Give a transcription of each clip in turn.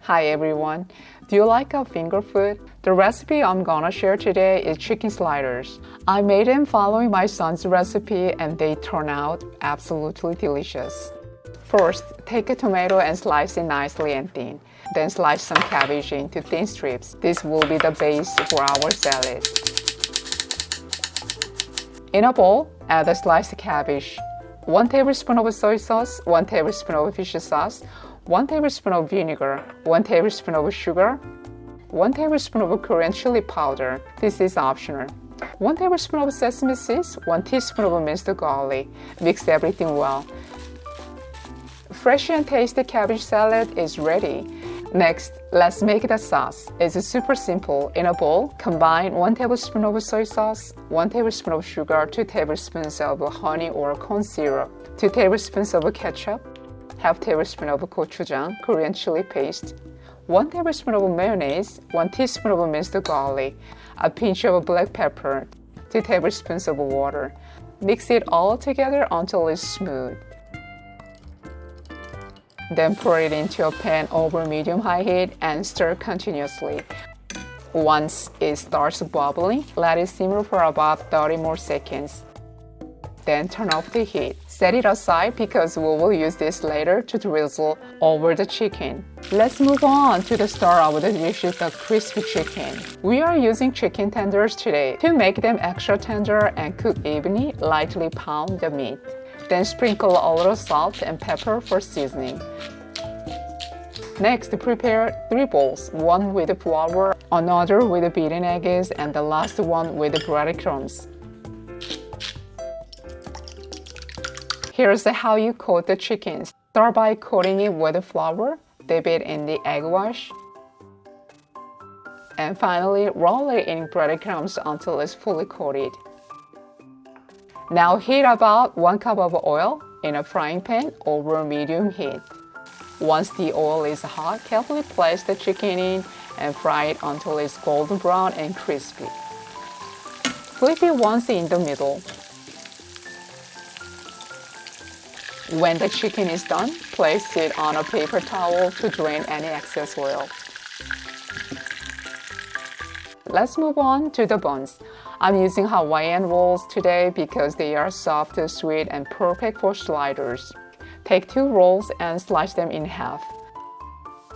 Hi everyone, do you like a finger food? The recipe I'm gonna share today is chicken sliders. I made them following my son's recipe and they turn out absolutely delicious. First, take a tomato and slice it nicely and thin. Then slice some cabbage into thin strips. This will be the base for our salad. In a bowl, add the sliced cabbage, 1 tablespoon of soy sauce, 1 tablespoon of fish sauce, 1 tablespoon of vinegar, 1 tablespoon of sugar, 1 tablespoon of Korean chili powder. This is optional. 1 tablespoon of sesame seeds, 1 teaspoon of minced garlic. Mix everything well. Fresh and tasty cabbage salad is ready. Next, let's make the sauce. It's super simple. In a bowl, combine 1 tablespoon of soy sauce, 1 tablespoon of sugar, 2 tablespoons of honey or corn syrup, 2 tablespoons of ketchup, half tablespoon of gochujang, Korean chili paste, 1 tablespoon of mayonnaise, 1 teaspoon of minced garlic, a pinch of black pepper, 2 tablespoons of water. Mix it all together until it's smooth. Then pour it into a pan over medium-high heat and stir continuously. Once it starts bubbling, let it simmer for about 30 more seconds. Then turn off the heat. Set it aside because we will use this later to drizzle over the chicken. Let's move on to the star of the dish, the crispy chicken. We are using chicken tenders today. To make them extra tender and cook evenly, lightly pound the meat. Then sprinkle a little salt and pepper for seasoning. Next, prepare 3 bowls, one with flour, another with beaten eggs, and the last one with breadcrumbs. Here's how you coat the chicken. Start by coating it with flour, dip it in the egg wash, and finally roll it in breadcrumbs until it's fully coated. Now heat about 1 cup of oil in a frying pan over medium heat. Once the oil is hot, carefully place the chicken in and fry it until it's golden brown and crispy. Flip it once in the middle. When the chicken is done, place it on a paper towel to drain any excess oil. Let's move on to the buns. I'm using Hawaiian rolls today because they are soft, sweet, and perfect for sliders. Take 2 rolls and slice them in half.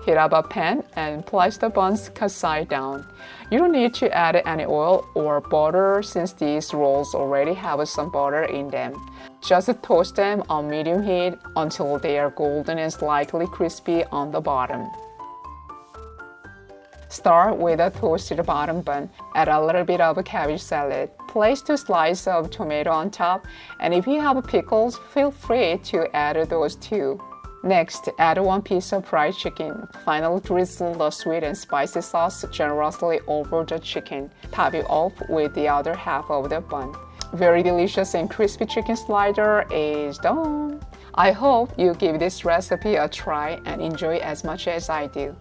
Heat up a pan and place the buns cut side down. You don't need to add any oil or butter since these rolls already have some butter in them. Just toast them on medium heat until they are golden and slightly crispy on the bottom. Start with a toasted bottom bun. Add a little bit of cabbage salad. Place 2 slices of tomato on top, and if you have pickles, feel free to add those too. Next, add 1 piece of fried chicken. Finally, drizzle the sweet and spicy sauce generously over the chicken. Top it off with the other half of the bun. Very delicious and crispy chicken slider is done. I hope you give this recipe a try and enjoy as much as I do.